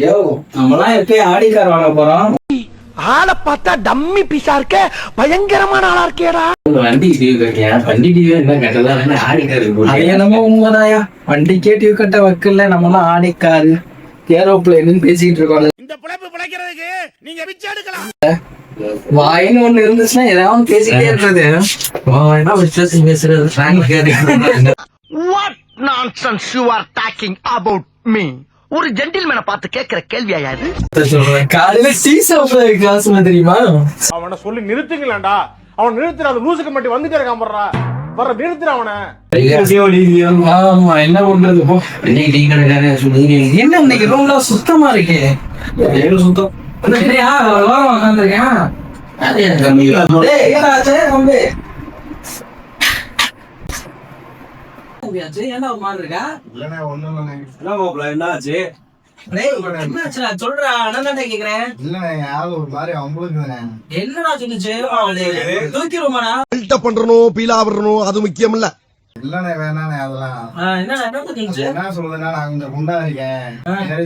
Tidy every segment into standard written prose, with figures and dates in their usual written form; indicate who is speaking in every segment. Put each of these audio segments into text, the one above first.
Speaker 1: யோ நம்மலாம் எப்பயும் Audi car வாங்க போறோம்.
Speaker 2: ஆளை பார்த்தா டம்மி பீஸா இருக்க, பயங்கரமான ஆளா இருக்கேடா.
Speaker 1: வண்டி டியூ கட்டியா? வண்டி டியூ என்ன கட்டதான் ஆடி காரு? அது என்னமோ உண்மைதாயா, வண்டிக்கே டியூ கட்ட வைக்கல, நம்மலாம் ஆடி காரு ஏரோப்ளேன்னு பேசிட்டு இருக்கோம்.
Speaker 2: இந்த பிழைப்பு பிழைக்கிறதுக்கு நீங்க பிச்சை எடுக்கலாம்.
Speaker 1: வாயின்னு ஒண்ணு இருந்துச்சுன்னா ஏதாவது பேசிக்கிட்டே இருக்கிறது. பேசுறது
Speaker 2: What nonsense you are talking about me? ஒரு ஜென்டில்மேனை பார்த்து கேட்கிற கேள்வியா இது?
Speaker 1: காலையில டீ சாப்பிட காசு தெரியுமா?
Speaker 3: அவனை சொல்லி நிறுத்துங்களேன்டா. அவன் நிறுத்துற அந்த லூசுக்கு மட்டும் வந்துட்டே இருக்கான் பண்றா. வர நிறுத்துற அவனை.
Speaker 1: ஆமா என்ன பண்றது போ. என்ன இன்னைக்கு ரூம்ல சுத்தமா இருக்கே. சுத்தம் உட்காந்துருக்கேன். என்ன மாதிரி இருக்கா? சொல்றா அண்ணன் கேக்குறேன். என்னடா சொல்லுச்சு? தூக்கிடுவோமாடா?
Speaker 2: பண்றணும் பீலா வரணும் அது முக்கியம் இல்ல.
Speaker 4: இல்லண்ணே வேணாண்ணே அதெல்லாம். என்ன சொல்றதுன்னா நான் கொஞ்சம் குண்டா இருக்கேன்.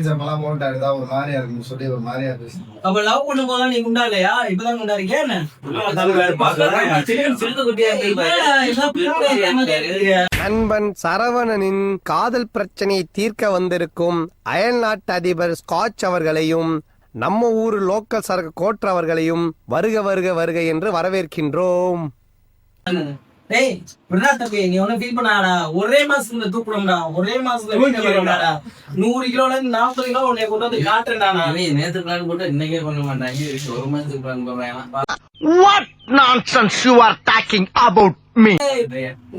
Speaker 4: சம்பளம் போட்டு அடுத்தா ஒரு மாதிரியா இருக்குன்னு சொல்லி ஒரு மாதிரியா பேசு.
Speaker 1: அப்ப லவ் பண்ணும் போதெல்லாம் நீ குண்டா இல்லையா? இப்பதான் குண்டா இருக்கேன்.
Speaker 5: நண்பன் சரவணனின் காதல் பிரச்சனையை தீர்க்க வந்திருக்கும் அயல்நாட்டு அதிபர் ஸ்காட்ச் அவர்களையும் நம்ம ஊர் லோக்கல் சரக்கு கோட்ரு அவர்களையும் வருக வருக வருக என்று வரவேற்கின்றோம்.
Speaker 1: டேய் விடா தம்பி, நீ ஒன்னும் ஃபீல் பண்ணாடா. ஒரே மாசத்துல தூக்குறோம்டா. ஒரே மாசத்துல 100 கிலோல இருந்து 40 கிலோ உன்னை கொண்டு வந்து காட்டுறேன்டா. நான் நேத்து பிளான் போட்டு இன்னைக்கே பண்ண மாட்டாங்க. ஒரு மாசத்துக்கு பிளான் போடுறேன்.
Speaker 2: What nonsense you are talking about me?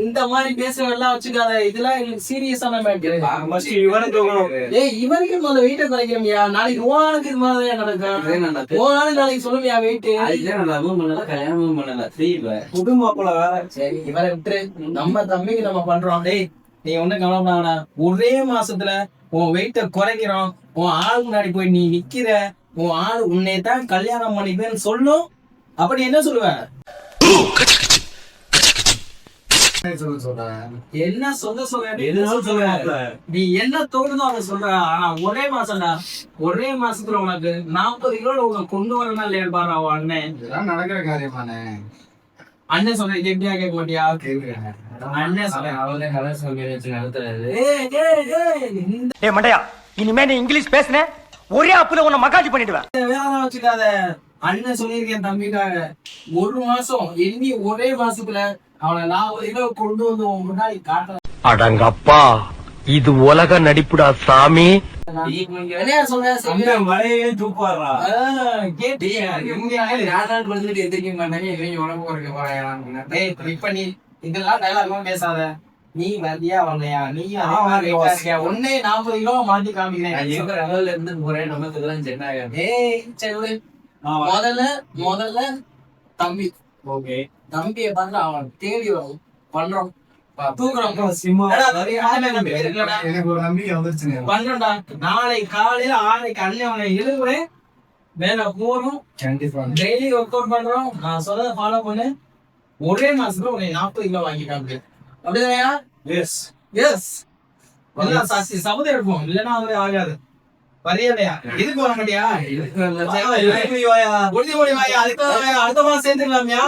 Speaker 1: இந்த மாதிரி பேசுறதெல்லாம் வச்சுக்காத. இதெல்லாம் எனக்கு சீரியஸான மேட்டர். ஏய் இவனுக்கு முதல்ல வெயிட்ட குறைக்கிறோம்யா. நாளைக்கு ஓனானுக்கு இது மாதிரி நடக்கும். ஓனானு நாளைக்கு சொல்லுவியா வெயிட்? கல்யாணமும் பண்ணல குடும்பக்குள்ள வேற. சரி இவரை விட்டுரு, நம்ம தம்பிக்கு நம்ம பண்றோம். டேய் நீ ஒண்ணும் கவலைப்படாதடா. ஒரே மாசத்துல உன் வெயிட்ட குறைக்கிறோம். உன் ஆள் முன்னாடி போய் நீ நிக்கிற. உன் ஆள் உன்னை தான் கல்யாணம் பண்ணிப்பேன்னு சொல்லும். அப்படி என்ன சொல்லுவ? என்ன சொல்ல நீ என்ன தோணுதோ அதை சொல்ற. ஆனா ஒரே மாசம்டா, ஒரே மாசத்துல உனக்கு 40 கிலோ உனக்கு கொண்டு வரணும் இல்லையா பாரு. அவன் அண்ணன்
Speaker 4: நடக்கிற காரியமானே.
Speaker 1: அண்ணன் சொல்ற இது எப்படியா கேட்க மாட்டியா? அண்ணன்
Speaker 2: மண்டையா, இனிமே நீ இங்கிலீஷ் பேசுன ஒரே அப்புல உன்னை மகாஜி பண்ணிடுவேன்.
Speaker 1: வேற வச்சுக்காத. அண்ணன் சொல்லியிருக்கேன் தம்பிக்காக. ஒரு மாசம் எண்ணி ஒரே மாசத்துல அவனை 40 கிலோ கொண்டு வந்து உன் முன்னாடி காட்டுறேன்.
Speaker 2: அடங்கப்பா, இது உலக நடிப்புடா சாமி.
Speaker 1: பேசாத. நீ வந்தியா வரலையா? நீ ஒன்னே 40 கிலோ மாத்தி காமிக்கிறேன். முதல்ல தம்பி தம்பியை பார்த்து அவன் தேடி வரும் பண்றோம். நாளை காலையில 6:00 அண்ணன் எழுதுறேன். மேல போறோம். டெய்லி ஒர்க் அவுட் பண்றோம். நான் சொல்றத ஃபாலோ பண்ணு. ஒரே மாசத்துல உன்னை 40 கிலோ வாங்கி காமிக்கு. அப்படிதாயா? S S. எல்லாம் சாட்சி சபதம் எடுப்போம். இல்லைன்னா அவரே ஆகாது. வரையலையா? இதுக்கு வர மாட்டியா? உறுதிமொழி வாயா. அதுக்கு அடுத்த மாசம் சேர்த்துக்கலாம்யா.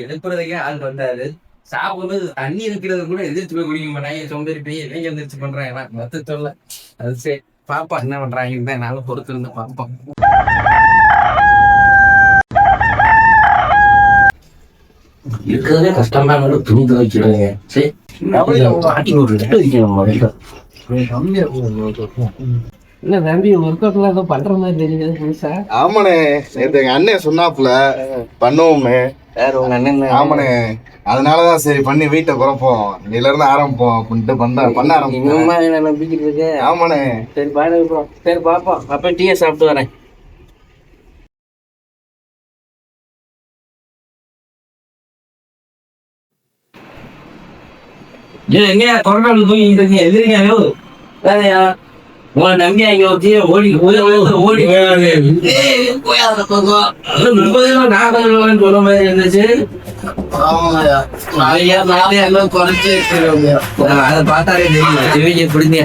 Speaker 1: எழுப்புறதுக்கே ஆள் வந்தாரு. சாப்பிடுறது தண்ணி இருக்கிறது கூட எதிர்த்து போய் குடிக்க மாட்டாங்க. சோம்பேறி போய் இளைஞ எந்திரிச்சு பண்றாங்க. மத்த சொல்ல அது சரி. பாப்பா என்ன பண்றாங்க என்னால பொறுத்து இருந்து பாப்போம். இருக்கிறதே கஷ்டமா துணி துவைக்கிறாங்க. சரி இல்ல தம்பி ஒர்க் அவுட்ல ஏதோ பண்ற மாதிரி தெரியுது புதுசா.
Speaker 4: ஆமாண்ணே, நேத்து எங்க அண்ணன் சொன்னாப்புல பண்ணுவோமே. ஆமாண்ணே, அதனாலதான் சரி பண்ணி வீட்டை குறைப்போம், இதுல இருந்து ஆரம்பிப்போம் அப்படின்ட்டு பண்ண ஆரம்பிப்போம்.
Speaker 1: நம்பிக்கிட்டு இருக்கு.
Speaker 4: ஆமாண்ணே
Speaker 1: சரி பாரு. சரி பாப்போம். அப்ப டீயை சாப்பிட்டு வரேன். எங்கயா கொரோனா தூங்கிட்டு இருக்கீங்க? எதிரிங்க வேலையா? உங்களை நம்பி அங்க ஒரு தீய ஓடி போயாத பக்கம் 30 நான் கொஞ்சம் சொல்ல மாதிரி இருந்துச்சு. நாளையா எல்லாம் குறைச்சி அதை பார்த்தாலே தெரியல பிடிங்க